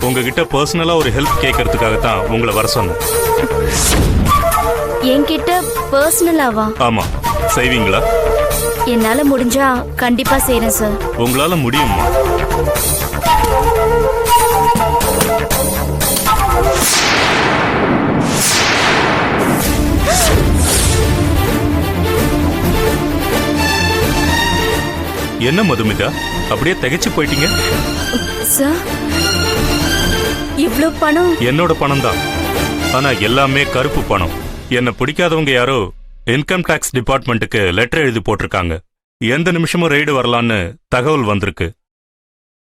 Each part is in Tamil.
உங்ககிட்ட பர்சனலா ஒரு ஹெல்ப் கேட்கறதுக்காக தான் உங்களை வர சொன்னேன். என்கிட்ட பர்சனலாவா? ஆமா, செய்வீங்களா? என்னால முடிஞ்சா கண்டிப்பா செய்றேன் சார். உங்களால முடியுமா? என்ன மதுமிதா, அப்படியே திகைச்சு போயிட்டீங்க? சார், இவ்ளோ பணம்? என்னோட பணம் தான், ஆனா எல்லாமே கருப்பு பணம். என்ன பிடிக்காதவங்க யாரோ இன்கம் டாக்ஸ் டிபார்ட்மெண்ட்டுக்கு லெட்டர் எழுதி போட்டிருக்காங்க. எந்த நிமிஷமும் ரெய்டு வரலான்னு தகவல் வந்திருக்கு.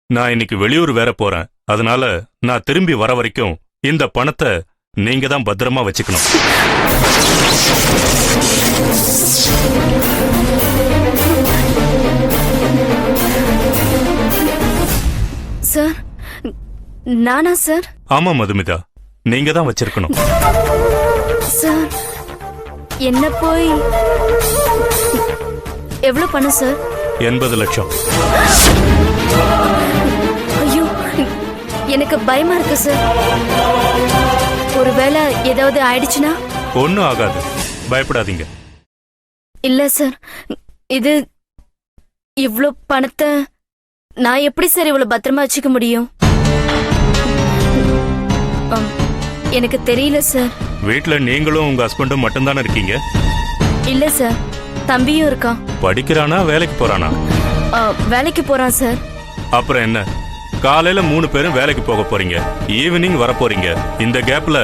நான் இன்னைக்கு வெளியூர் வேற போறேன். அதனால நான் திரும்பி வர வரைக்கும் இந்த பணத்தை நீங்க தான் பத்திரமா வச்சுக்கணும். சார், நானா சார்? ஆமா மதுமிதா, நீங்க தான் வச்சிருக்கணும். சார், என்ன போய் எவ்வளவு பணம் சார்? 80 லட்சம். ஐயோ, எனக்கு பயமா இருக்கு சார். ஒருவேளை ஏதாவது ஆயிடுச்சுன்னா? ஒன்னும் ஆகாது, பயப்படாதீங்க. இல்ல சார், இது இவ்ளோ பணத்தை நான் எப்படி சார் இவ்வளவு பத்திரமா வச்சுக்க முடியும்? எனக்கு தெரியல சார். வீட்ல நீங்களும் உங்க ஹஸ்பண்டும் மட்டும்தானே இருக்கீங்க? இல்ல சார், தம்பியும் இருக்கான். படிக்கிறானா வேலைக்கு போறானா? வேலைக்கு போறான் சார். அப்புறம் என்ன, காலையில 3 பேரும் வேலைக்கு போக போறீங்க, ஈவினிங் வர போறீங்க. இந்த கேப்ல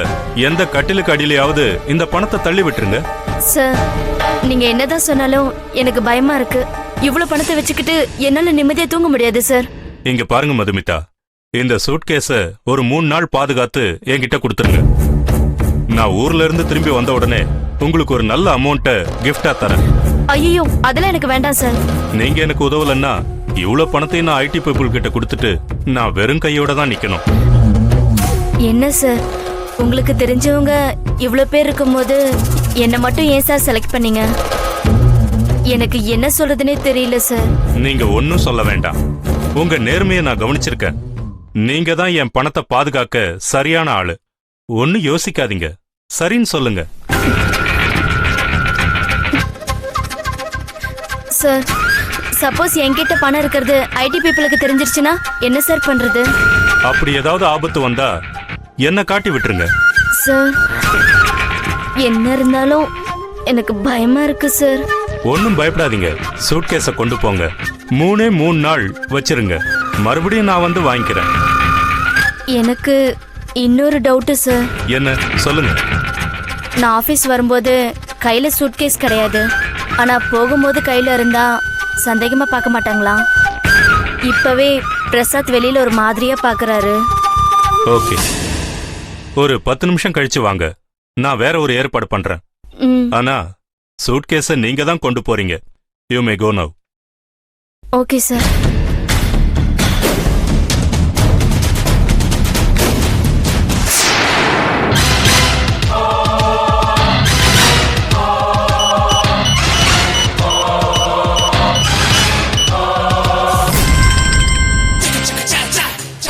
எந்த கட்டிலுக்கு அடியிலையாவது இந்த பணத்தை தள்ளி விட்டுருங்க. சார், நீங்க என்னதான் சொன்னாலும் எனக்கு பயமா இருக்கு. இவ்வளவு பணத்தை வச்சுக்கிட்டு என்னால நிம்மதியா தூங்க முடியாது சார். இங்க பாருங்க மதுமிதா, இந்த சூட்கேஸ ஒரு 3 நாள் பாதுகாத்து என்கிட்ட கொடுத்துருங்க. நான் ஊர்ல இருந்து திரும்பி வந்த உடனே உங்களுக்கு ஒரு நல்ல அமௌண்ட்டை கிஃப்டா தரேன். ஐயோ, அதெல்லாம் எனக்கு வேண்டாம் சார். நீங்க எனக்கு உதவலன்னா இவ்வளவு பணத்தையும் நான் ஐடி பீப்புள் கிட்ட கொடுத்துட்டு நான் வெறும் கையோட தான் நிக்கணும். என்ன சார், உங்களுக்கு தெரிஞ்சவங்க இவ்வளவு பேர் இருக்கும்போது என்ன மட்டும் ஏன் சார் செலக்ட் பண்ணீங்க? எனக்கு என்ன சொல்றதுனே தெரியல சார். நீங்க ஒன்னும் சொல்ல வேண்டாம். உங்க நேர்மையை நான் கவனிச்சிருக்கேன். நீங்க தான் என் பணத்தை பாதுகாக்க சரியான ஆளு. ஒன்னும் யோசிக்காதீங்க, சரின்னு சொல்லுங்க. சார், சப்போஸ் என்கிட்ட பணம் இருக்கிறது ஐடி பீப்புளுக்கு தெரிஞ்சிருச்சுன்னா என்ன சார் பண்றது? அப்படி ஏதாவது ஆபத்து வந்தா என்ன காட்டி விட்டுருங்க. சார், என்ன இருந்தாலும் எனக்கு பயமா இருக்கு சார். ஒன்னும் பயப்படாதீங்க, சூட்கேஸ கொண்டு போங்க. 3 நாள் வச்சிருங்க, மறுபடியும் நான் வந்து வாங்கிக்கிறேன். எனக்கு இன்னொரு டவுட் சார். என்ன சொல்லுங்க. நான் ஆபீஸ் வரும்போது கையில சூட்கேஸ் கிடையாது, ஆனா போகும்போது கையில இருந்தா சந்தேகமா பார்க்க மாட்டாங்களா? இப்பவே பிரசாத் வெளியில ஒரு மாதிரியா பாக்குறாரு. ஓகே, ஒரு 10 நிமிஷம் கழிச்சு வாங்க, நான் வேற ஒரு ஏற்பாடு பண்றேன். ஆனா சூட்கேஸ நீங்க தான் கொண்டு போறீங்க. You may go now. Okay sir.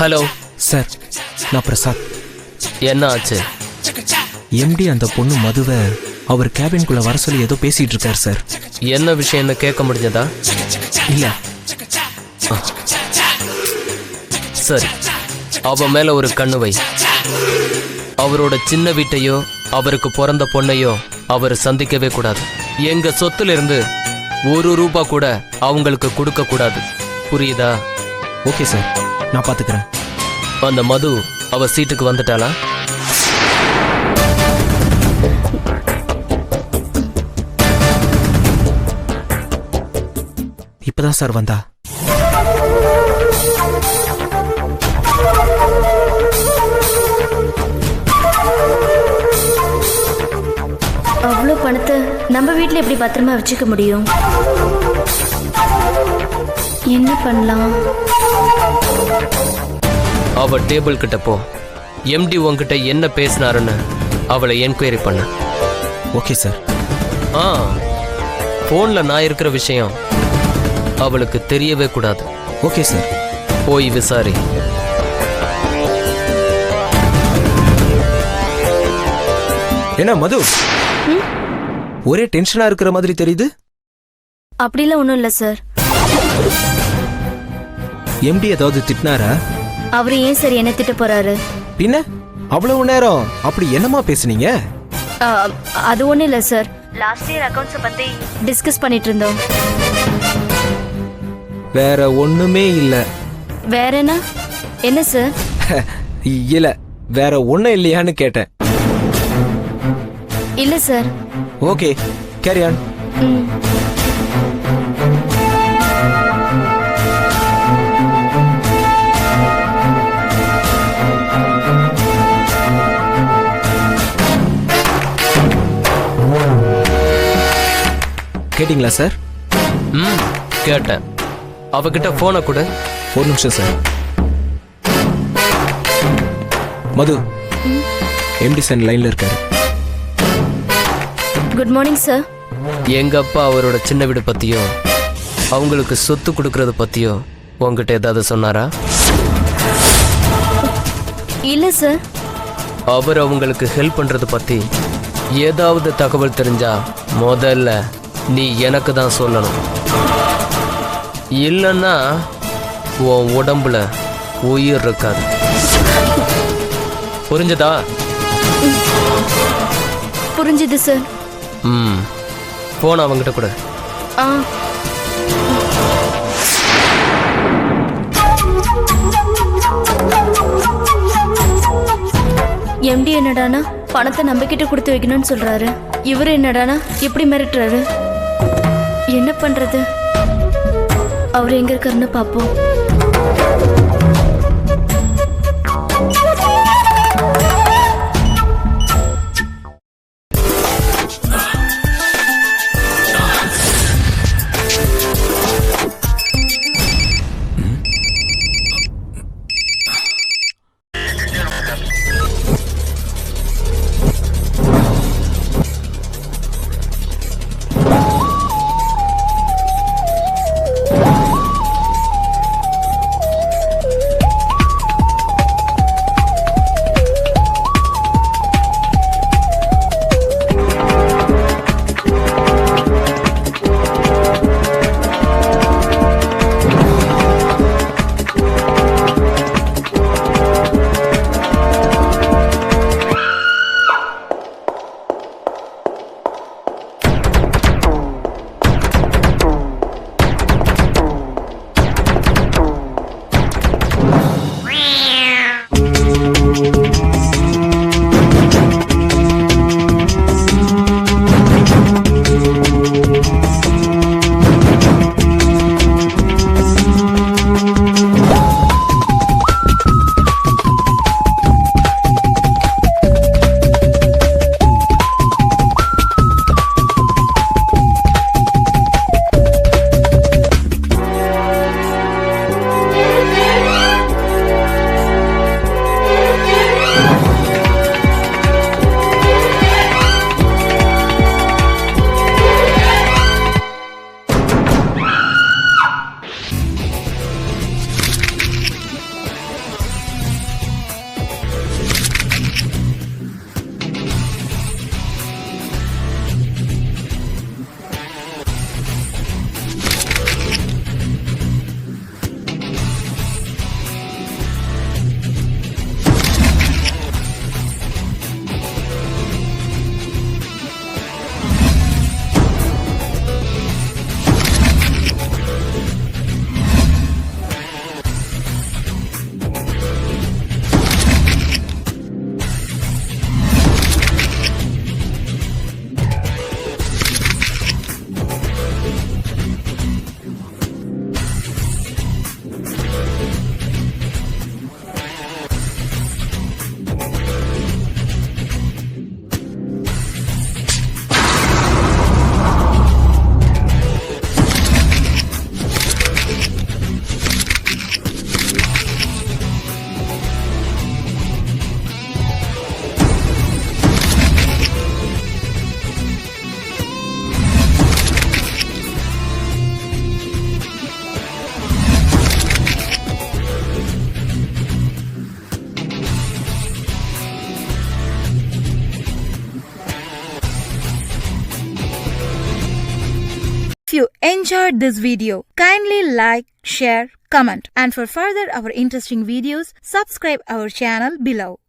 Hello sir, நான் பிரசாத். என்ன ஆச்சு? எம்டி அந்த பொண்ணு மதுவை அவர் கேபின்குள்ள வர சொல்லி ஏதோ பேசிட்டு இருக்காரு சார். என்ன விஷயம்னு கேட்க முடிஞ்சதா? இல்ல. சரி, அவ மேல ஒரு கண்ணு வை. அவரோட சின்ன வீட்டையோ அவருக்கு பிறந்த பொண்ணையோ அவர் சந்திக்கவே கூடாது. எங்க சொத்துல இருந்து 1 ரூபா கூட அவங்களுக்கு கொடுக்க கூடாது. புரியுதா? ஓகே சார், நான் பாத்துக்கிறேன். அந்த மது அவ சீட்டுக்கு வந்துட்டாளா? இப்பதான் சார் வந்தா. அவ்வளவு பணத்தை நம்ம வீட்டுல எப்படி பத்திரமா வச்சுக்க முடியும்? என்ன பண்ணலாம்? அவ டேபிள் கிட்ட போ. எம்டி உன்கிட்ட என்ன பேசினாருன்னு அவளை என்கொயரி பண்ண. Okay sir. போன்ல நான் இருக்கிற விஷயம் அவளுக்கு தெரியவே கூடாது. Okay sir. போய் விசாரி. என்ன மது, ஒரே டென்ஷனா இருக்கிற மாதிரி தெரியுது. அப்படிலாம் ஒன்றும் இல்லை சார். எம்டி ஏதாவது திட்டினாரா? அவரு ஏன் சார் என்ன திட்ட போறாரு? பின்ன அவ்வளவு நேரம் அப்படி என்னமா பேசுனீங்க? ஆ, அது ஒன்றும் இல்லை சார். லாஸ்ட் இயர் அக்கௌண்ட்ஸை பற்றி டிஸ்கஸ் பண்ணிட்டு இருந்தோம். வேற ஒண்ணுமே இல்ல. வேற என்ன சார்? இல்ல, வேற ஒண்ணும் இல்லையான்னு கேட்டேன். இல்லை சார். Okay, carry on. ம். கேட்டிங்களா சார்? கேட்டேன். அவகிட்ட போனை கொடு. ஒரு நிமிஷம் சார். மது, எம்டி சார் லைன்ல இருக்காரு. Good morning sir. எங்க அப்பா அவரோட சின்ன வீடு பத்தியோ அவங்களுக்கு சொத்து கொடுக்கறது பத்தியோ உங்ககிட்ட ஏதாவது சொன்னாரா? இல்லை சார். அவர் அவங்களுக்கு ஹெல்ப் பண்றது பத்தி ஏதாவது தகவல் தெரிஞ்சா முதல்ல நீ எனக்கு தான் சொல்லணும். இல்லைன்னா உன் உடம்புல உயிர் இருக்காது. புரிஞ்சதா? புரிஞ்சுது சார். போன அவங்கிட்ட கூட. ஆ. எம்டி என்னடானா பணத்தை நம்பிக்கிட்ட கொடுத்து வைக்கணும்னு சொல்றாரு. இவரு என்னடானா எப்படி மிரட்டுறாரு? என்ன பண்றது? அவர் எங்க இருக்காருன்னு பாப்போம். you enjoyed this video, kindly like, share, comment, and for further our interesting videos, subscribe our channel below.